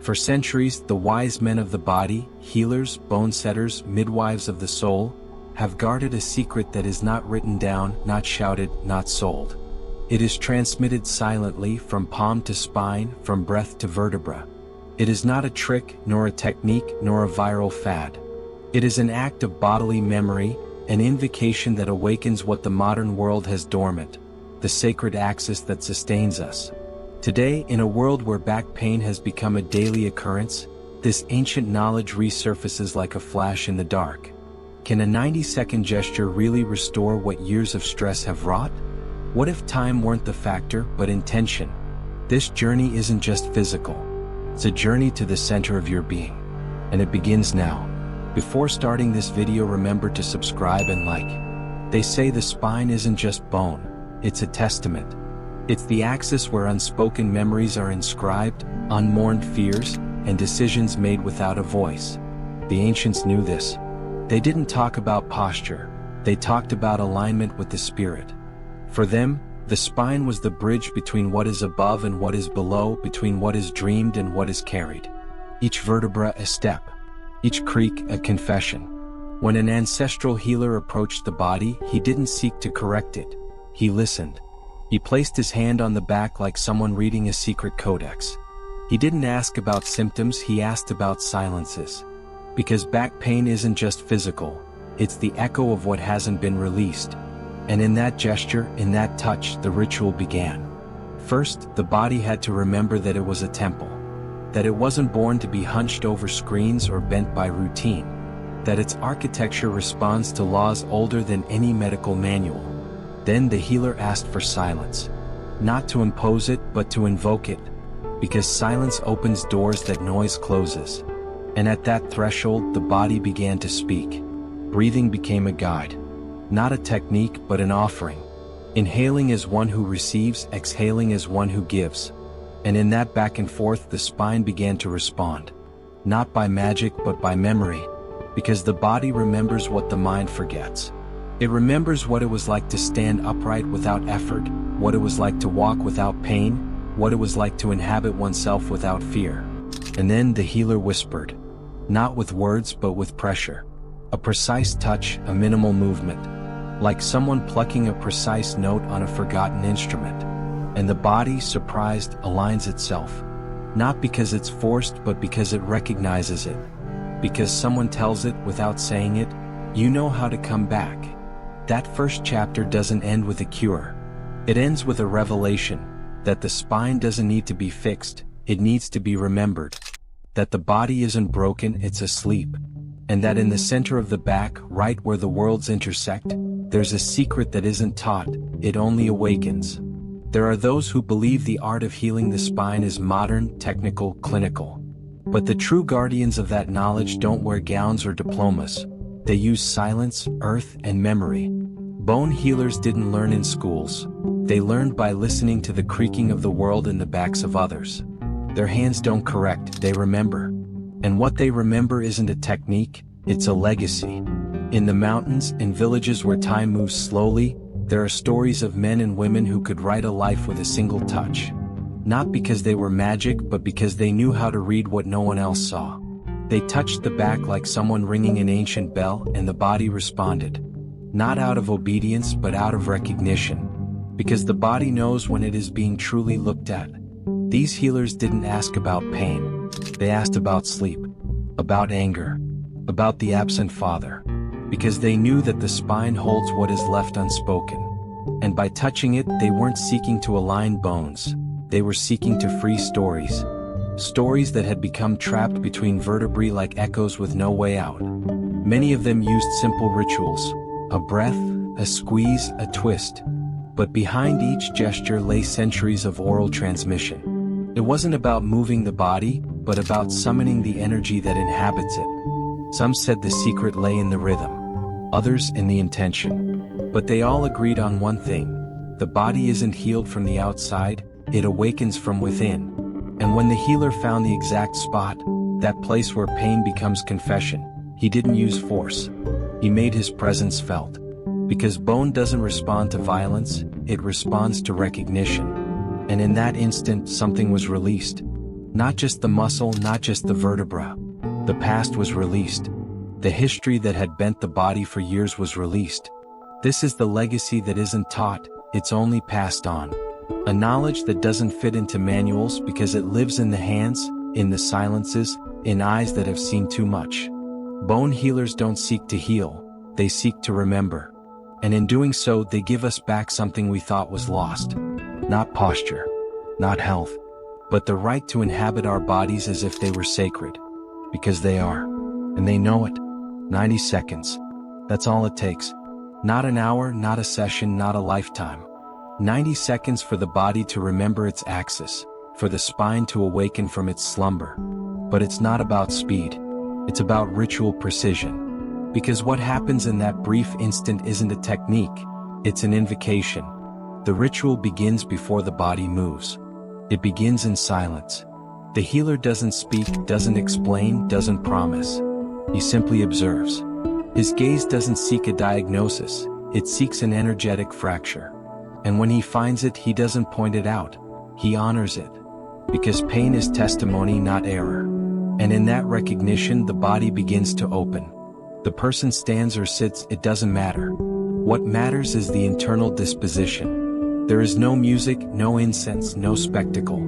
For centuries, the wise men of the body, healers, bone setters, midwives of the soul, have guarded a secret that is not written down, not shouted, not sold. It is transmitted silently from palm to spine, from breath to vertebra. It is not a trick, nor a technique, nor a viral fad. It is an act of bodily memory, an invocation that awakens what the modern world has dormant, the sacred axis that sustains us. Today, in a world where back pain has become a daily occurrence, this ancient knowledge resurfaces like a flash in the dark. Can a 90-second gesture really restore what years of stress have wrought? What if time weren't the factor, but intention? This journey isn't just physical. It's a journey to the center of your being. And it begins now. Before starting this video, remember to subscribe and like. They say the spine isn't just bone, it's a testament. It's the axis where unspoken memories are inscribed, unmourned fears, and decisions made without a voice. The ancients knew this. They didn't talk about posture, they talked about alignment with the spirit. For them, the spine was the bridge between what is above and what is below, between what is dreamed and what is carried. Each vertebra a step, each creak a confession. When an ancestral healer approached the body, he didn't seek to correct it. He listened. He placed his hand on the back like someone reading a secret codex. He didn't ask about symptoms, he asked about silences. Because back pain isn't just physical, it's the echo of what hasn't been released. And in that gesture, in that touch, the ritual began. First, the body had to remember that it was a temple. That it wasn't born to be hunched over screens or bent by routine. That its architecture responds to laws older than any medical manual. Then the healer asked for silence. Not to impose it, but to invoke it. Because silence opens doors that noise closes. And at that threshold, the body began to speak. Breathing became a guide. Not a technique, but an offering. Inhaling as one who receives, exhaling as one who gives. And in that back and forth, the spine began to respond. Not by magic, but by memory. Because the body remembers what the mind forgets. It remembers what it was like to stand upright without effort, what it was like to walk without pain, what it was like to inhabit oneself without fear. And then the healer whispered. Not with words, but with pressure. A precise touch, a minimal movement. Like someone plucking a precise note on a forgotten instrument. And the body, surprised, aligns itself. Not because it's forced, but because it recognizes it. Because someone tells it without saying it, you know how to come back. That first chapter doesn't end with a cure. It ends with a revelation, that the spine doesn't need to be fixed, it needs to be remembered. That the body isn't broken, it's asleep. And that in the center of the back, right where the worlds intersect, there's a secret that isn't taught, it only awakens. There are those who believe the art of healing the spine is modern, technical, clinical. But the true guardians of that knowledge don't wear gowns or diplomas. They use silence, earth, and memory. Bone healers didn't learn in schools. They learned by listening to the creaking of the world in the backs of others. Their hands don't correct, they remember. And what they remember isn't a technique, it's a legacy. In the mountains, in villages where time moves slowly, there are stories of men and women who could write a life with a single touch. Not because they were magic, but because they knew how to read what no one else saw. They touched the back like someone ringing an ancient bell, and the body responded. Not out of obedience, but out of recognition. Because the body knows when it is being truly looked at. These healers didn't ask about pain. They asked about sleep. About anger. About the absent father. Because they knew that the spine holds what is left unspoken. And by touching it, they weren't seeking to align bones. They were seeking to free stories. Stories that had become trapped between vertebrae like echoes with no way out. Many of them used simple rituals. A breath, a squeeze, a twist. But behind each gesture lay centuries of oral transmission. It wasn't about moving the body, but about summoning the energy that inhabits it. Some said the secret lay in the rhythm, others in the intention. But they all agreed on one thing. The body isn't healed from the outside, it awakens from within. And when the healer found the exact spot, that place where pain becomes confession, he didn't use force. He made his presence felt. Because bone doesn't respond to violence, it responds to recognition. And in that instant, something was released. Not just the muscle, not just the vertebra. The past was released. The history that had bent the body for years was released. This is the legacy that isn't taught, it's only passed on. A knowledge that doesn't fit into manuals because it lives in the hands, in the silences, in eyes that have seen too much. Bone healers don't seek to heal, they seek to remember. And in doing so, they give us back something we thought was lost. Not posture, not health, but the right to inhabit our bodies as if they were sacred. Because they are. And they know it. 90 seconds. That's all it takes. Not an hour, not a session, not a lifetime. 90 seconds for the body to remember its axis, for the spine to awaken from its slumber. But it's not about speed. It's about ritual precision. Because what happens in that brief instant isn't a technique, it's an invocation. The ritual begins before the body moves. It begins in silence. The healer doesn't speak, doesn't explain, doesn't promise. He simply observes. His gaze doesn't seek a diagnosis, it seeks an energetic fracture. And when he finds it, he doesn't point it out, he honors it. Because pain is testimony, not error. And in that recognition, the body begins to open. The person stands or sits, it doesn't matter. What matters is the internal disposition. There is no music, no incense, no spectacle.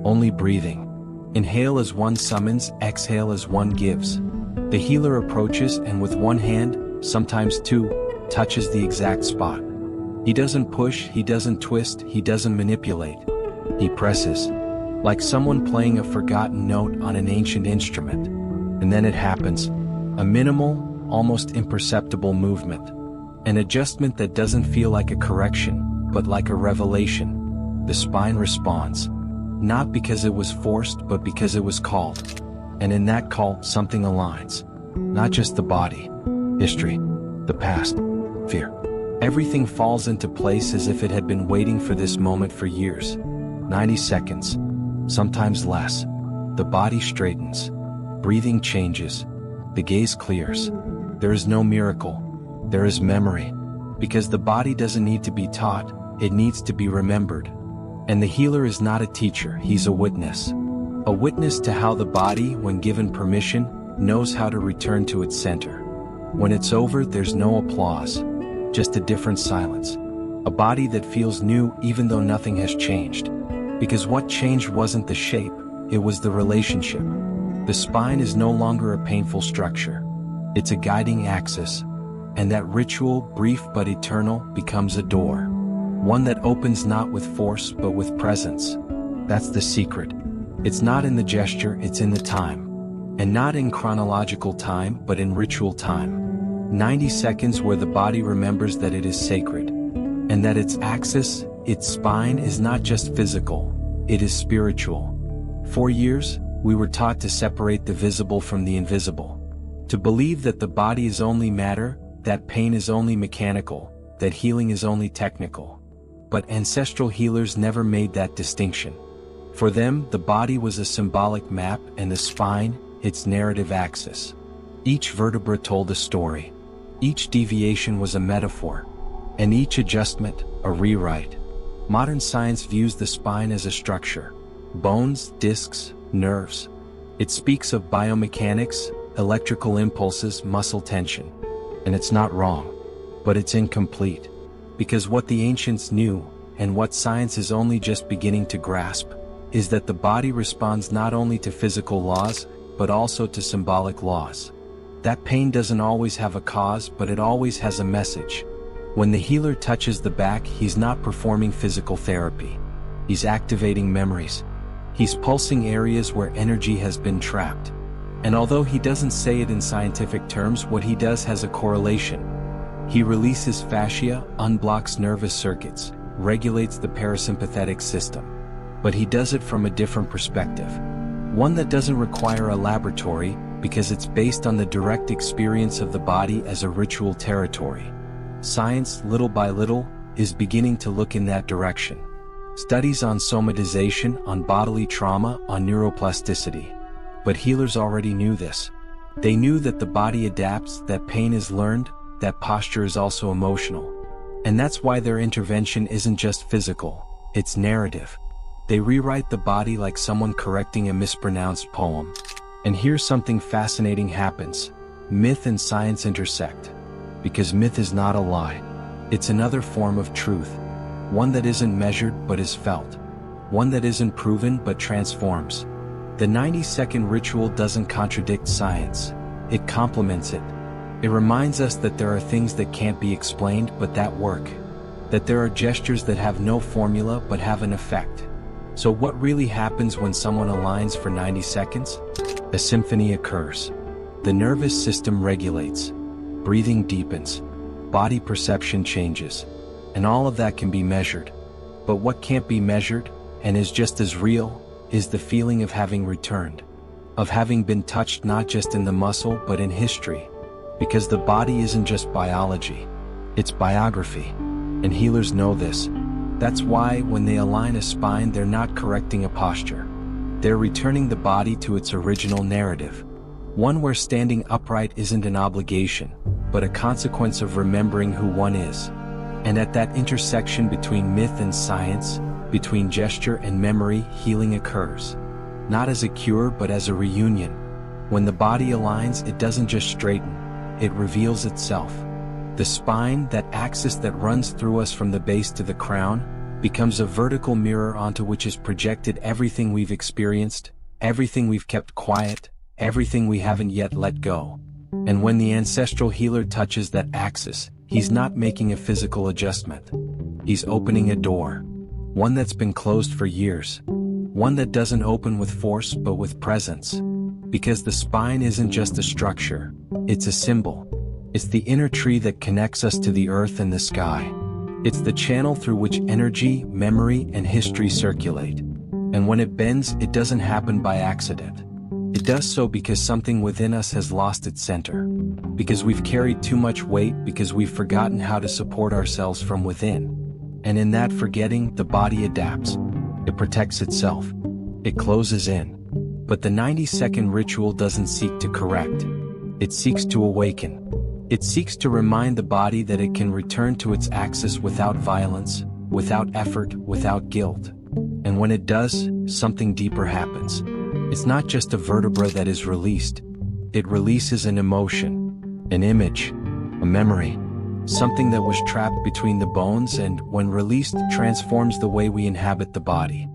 Only breathing. Inhale as one summons, exhale as one gives. The healer approaches and with one hand, sometimes two, touches the exact spot. He doesn't push, he doesn't twist, he doesn't manipulate. He presses. Like someone playing a forgotten note on an ancient instrument. And then it happens. A minimal, almost imperceptible movement. An adjustment that doesn't feel like a correction, but like a revelation. The spine responds. Not because it was forced, but because it was called. And in that call, something aligns. Not just the body, history, the past, fear. Everything falls into place as if it had been waiting for this moment for years. 90 seconds, sometimes less. The body straightens. Breathing changes. The gaze clears. There is no miracle. There is memory. Because the body doesn't need to be taught, it needs to be remembered. And the healer is not a teacher, he's a witness. A witness to how the body, when given permission, knows how to return to its center. When it's over, there's no applause. Just a different silence. A body that feels new even though nothing has changed. Because what changed wasn't the shape, it was the relationship. The spine is no longer a painful structure. It's a guiding axis. And that ritual, brief but eternal, becomes a door. One that opens not with force but with presence. That's the secret. It's not in the gesture, it's in the time. And not in chronological time, but in ritual time. 90 seconds where the body remembers that it is sacred. And that its axis, its spine is not just physical, it is spiritual. For years, we were taught to separate the visible from the invisible. To believe that the body is only matter, that pain is only mechanical, that healing is only technical. But ancestral healers never made that distinction. For them, the body was a symbolic map and the spine, its narrative axis. Each vertebra told a story. Each deviation was a metaphor. And each adjustment, a rewrite. Modern science views the spine as a structure. Bones, discs, nerves. It speaks of biomechanics, electrical impulses, muscle tension. And it's not wrong. But it's incomplete. Because what the ancients knew, and what science is only just beginning to grasp, is that the body responds not only to physical laws, but also to symbolic laws. That pain doesn't always have a cause, but it always has a message. When the healer touches the back, he's not performing physical therapy. He's activating memories. He's pulsing areas where energy has been trapped. And although he doesn't say it in scientific terms, what he does has a correlation. He releases fascia, unblocks nervous circuits, regulates the parasympathetic system. But he does it from a different perspective. One that doesn't require a laboratory, because it's based on the direct experience of the body as a ritual territory. Science, little by little, is beginning to look in that direction. Studies on somatization, on bodily trauma, on neuroplasticity. But healers already knew this. They knew that the body adapts, that pain is learned, that posture is also emotional. And that's why their intervention isn't just physical, it's narrative. They rewrite the body like someone correcting a mispronounced poem. And here's something fascinating happens. Myth and science intersect. Because myth is not a lie. It's another form of truth. One that isn't measured but is felt. One that isn't proven but transforms. The 90-second ritual doesn't contradict science. It complements it. It reminds us that there are things that can't be explained but that work. That there are gestures that have no formula but have an effect. So what really happens when someone aligns for 90 seconds? A symphony occurs. The nervous system regulates. Breathing deepens. Body perception changes. And all of that can be measured. But what can't be measured, and is just as real, is the feeling of having returned. Of having been touched not just in the muscle but in history. Because the body isn't just biology. It's biography. And healers know this. That's why when they align a spine, they're not correcting a posture. They're returning the body to its original narrative. One where standing upright isn't an obligation, but a consequence of remembering who one is. And at that intersection between myth and science, between gesture and memory, healing occurs. Not as a cure but as a reunion. When the body aligns, it doesn't just straighten, it reveals itself. The spine, that axis that runs through us from the base to the crown, becomes a vertical mirror onto which is projected everything we've experienced, everything we've kept quiet, everything we haven't yet let go. And when the ancestral healer touches that axis, he's not making a physical adjustment. He's opening a door. One that's been closed for years. One that doesn't open with force but with presence. Because the spine isn't just a structure, it's a symbol. It's the inner tree that connects us to the earth and the sky. It's the channel through which energy, memory, and history circulate. And when it bends, it doesn't happen by accident. It does so because something within us has lost its center. Because we've carried too much weight, because we've forgotten how to support ourselves from within. And in that forgetting, the body adapts. It protects itself. It closes in. But the 90-second ritual doesn't seek to correct. It seeks to awaken. It seeks to remind the body that it can return to its axis without violence, without effort, without guilt. And when it does, something deeper happens. It's not just a vertebra that is released. It releases an emotion, an image, a memory, something that was trapped between the bones and, when released, transforms the way we inhabit the body.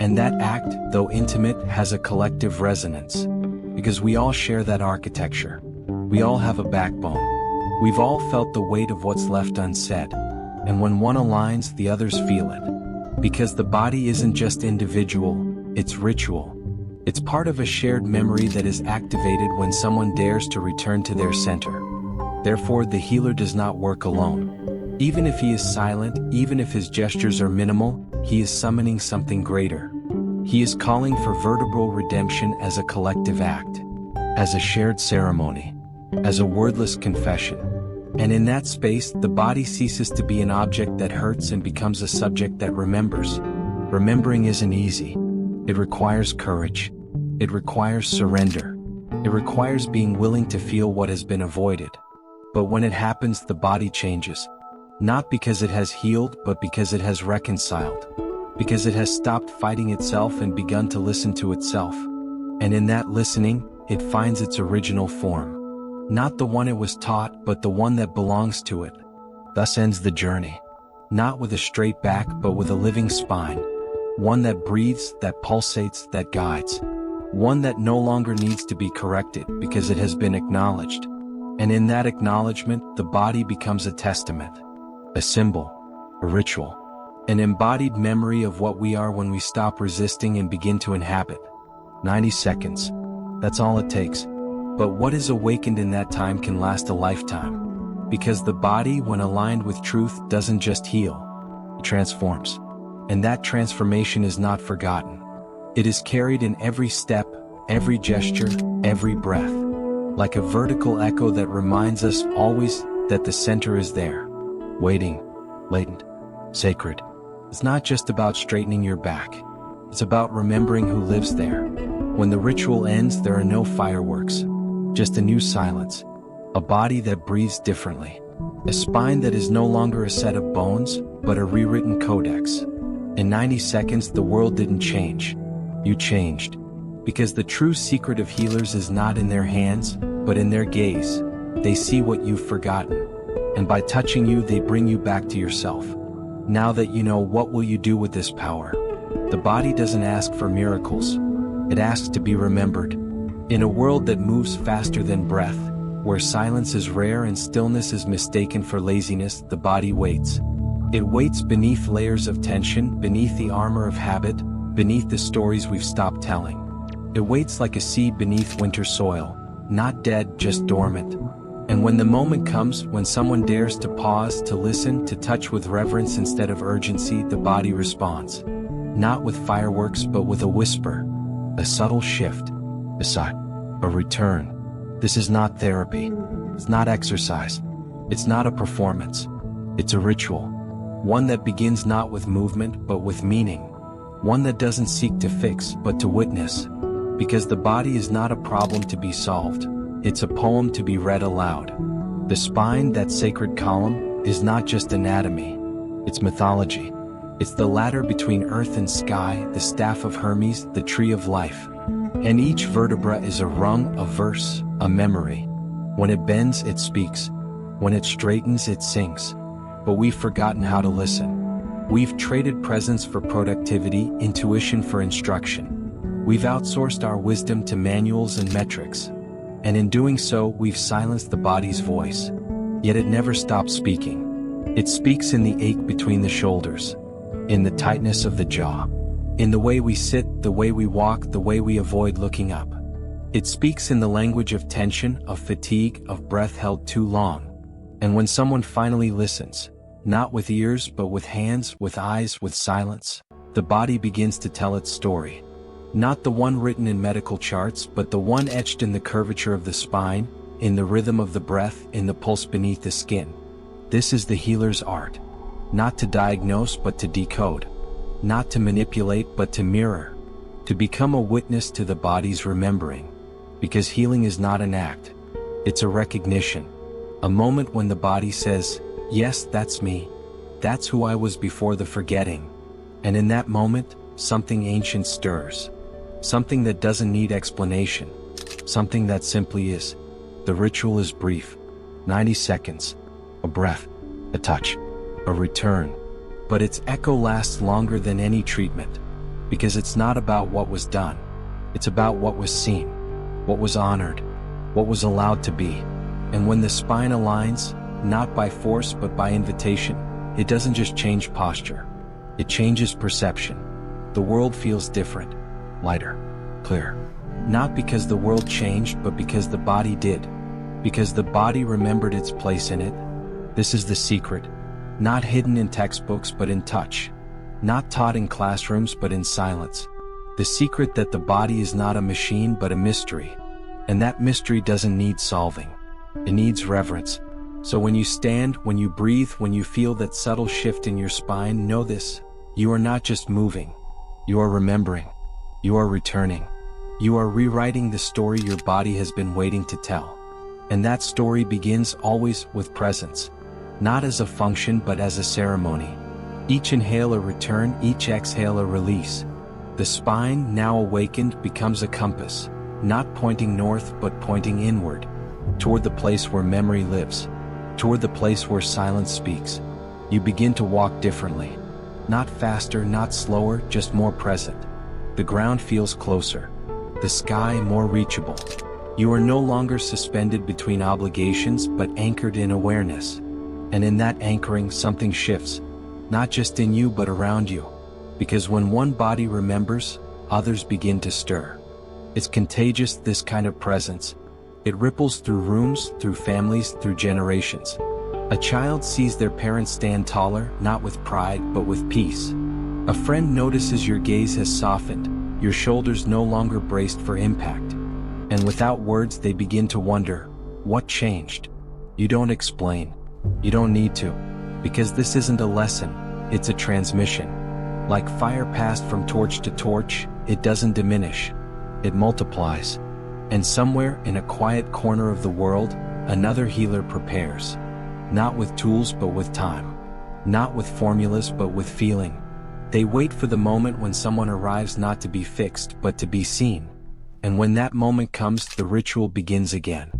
And that act, though intimate, has a collective resonance. Because we all share that architecture. We all have a backbone. We've all felt the weight of what's left unsaid. And when one aligns, the others feel it. Because the body isn't just individual, it's ritual. It's part of a shared memory that is activated when someone dares to return to their center. Therefore, the healer does not work alone. Even if he is silent, even if his gestures are minimal, he is summoning something greater. He is calling for vertebral redemption as a collective act, as a shared ceremony, as a wordless confession. And in that space, the body ceases to be an object that hurts and becomes a subject that remembers. Remembering isn't easy. It requires courage. It requires surrender. It requires being willing to feel what has been avoided. But when it happens, the body changes. Not because it has healed, but because it has reconciled. Because it has stopped fighting itself and begun to listen to itself. And in that listening, it finds its original form. Not the one it was taught, but the one that belongs to it. Thus ends the journey. Not with a straight back, but with a living spine. One that breathes, that pulsates, that guides. One that no longer needs to be corrected because it has been acknowledged. And in that acknowledgement, the body becomes a testament, a symbol, a ritual, an embodied memory of what we are when we stop resisting and begin to inhabit. 90 seconds. That's all it takes. But what is awakened in that time can last a lifetime. Because the body, when aligned with truth, doesn't just heal, it transforms. And that transformation is not forgotten. It is carried in every step, every gesture, every breath. Like a vertical echo that reminds us always that the center is there. Waiting, latent, sacred. It's not just about straightening your back. It's about remembering who lives there. When the ritual ends, there are no fireworks. Just a new silence. A body that breathes differently. A spine that is no longer a set of bones, but a rewritten codex. In 90 seconds, the world didn't change. You changed. Because the true secret of healers is not in their hands, but in their gaze. They see what you've forgotten. And by touching you, they bring you back to yourself. Now that you know, what will you do with this power? The body doesn't ask for miracles. It asks to be remembered. In a world that moves faster than breath, where silence is rare and stillness is mistaken for laziness, the body waits. It waits beneath layers of tension, beneath the armor of habit, beneath the stories we've stopped telling. It waits like a seed beneath winter soil, not dead, just dormant. And when the moment comes, when someone dares to pause, to listen, to touch with reverence instead of urgency, the body responds. Not with fireworks, but with a whisper, a subtle shift, a sigh, a return. This is not therapy. It's not exercise. It's not a performance. It's a ritual. One that begins not with movement, but with meaning. One that doesn't seek to fix, but to witness. Because the body is not a problem to be solved. It's a poem to be read aloud. The spine, that sacred column, is not just anatomy. It's mythology. It's the ladder between earth and sky, the staff of Hermes, the tree of life. And each vertebra is a rung, a verse, a memory. When it bends, it speaks. When it straightens, it sings. But we've forgotten how to listen. We've traded presence for productivity, intuition for instruction. We've outsourced our wisdom to manuals and metrics. And in doing so, we've silenced the body's voice. Yet it never stops speaking. It speaks in the ache between the shoulders, in the tightness of the jaw, in the way we sit, the way we walk, the way we avoid looking up. It speaks in the language of tension, of fatigue, of breath held too long. And when someone finally listens, not with ears but with hands, with eyes, with silence, the body begins to tell its story. Not the one written in medical charts, but the one etched in the curvature of the spine, in the rhythm of the breath, in the pulse beneath the skin. This is the healer's art. Not to diagnose but to decode. Not to manipulate but to mirror. To become a witness to the body's remembering. Because healing is not an act. It's a recognition. A moment when the body says, yes, that's me. That's who I was before the forgetting. And in that moment, something ancient stirs. Something that doesn't need explanation. Something that simply is. The ritual is brief. 90 seconds. A breath. A touch. A return. But its echo lasts longer than any treatment. Because it's not about what was done. It's about what was seen. What was honored. What was allowed to be. And when the spine aligns, not by force but by invitation, it doesn't just change posture. It changes perception. The world feels different. Lighter. Clearer. Not because the world changed, but because the body did. Because the body remembered its place in it. This is the secret. Not hidden in textbooks but in touch. Not taught in classrooms but in silence. The secret that the body is not a machine but a mystery. And that mystery doesn't need solving. It needs reverence. So when you stand, when you breathe, when you feel that subtle shift in your spine, know this. You are not just moving. You are remembering. You are returning. You are rewriting the story your body has been waiting to tell. And that story begins always with presence. Not as a function but as a ceremony. Each inhale a return, each exhale a release. The spine, now awakened, becomes a compass, not pointing north but pointing inward, toward the place where memory lives, toward the place where silence speaks. You begin to walk differently. Not faster, not slower, just more present. The ground feels closer. The sky more reachable. You are no longer suspended between obligations but anchored in awareness. And in that anchoring, something shifts. Not just in you but around you. Because when one body remembers, others begin to stir. It's contagious, this kind of presence. It ripples through rooms, through families, through generations. A child sees their parents stand taller, not with pride, but with peace. A friend notices your gaze has softened, your shoulders no longer braced for impact. And without words they begin to wonder, what changed? You don't explain. You don't need to. Because this isn't a lesson, it's a transmission. Like fire passed from torch to torch, it doesn't diminish. It multiplies. And somewhere in a quiet corner of the world, another healer prepares. Not with tools but with time. Not with formulas but with feeling. They wait for the moment when someone arrives, not to be fixed but to be seen. And when that moment comes, the ritual begins again.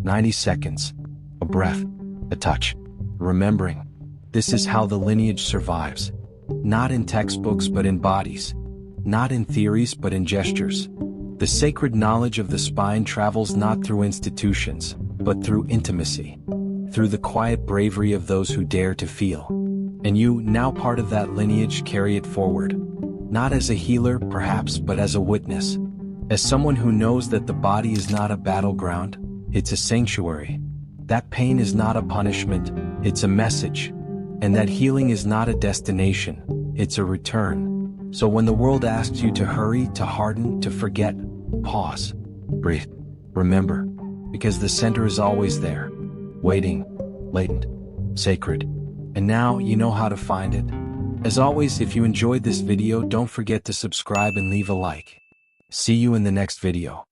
90 seconds. A breath. A touch. Remembering. This is how the lineage survives. Not in textbooks but in bodies. Not in theories but in gestures. The sacred knowledge of the spine travels not through institutions, but through intimacy. Through the quiet bravery of those who dare to feel. And you, now part of that lineage, carry it forward. Not as a healer, perhaps, but as a witness. As someone who knows that the body is not a battleground, it's a sanctuary. That pain is not a punishment, it's a message. And that healing is not a destination, it's a return. So when the world asks you to hurry, to harden, to forget, pause. Breathe. Remember. Because the center is always there. Waiting. Latent. Sacred. And now you know how to find it. As always, if you enjoyed this video, don't forget to subscribe and leave a like. See you in the next video.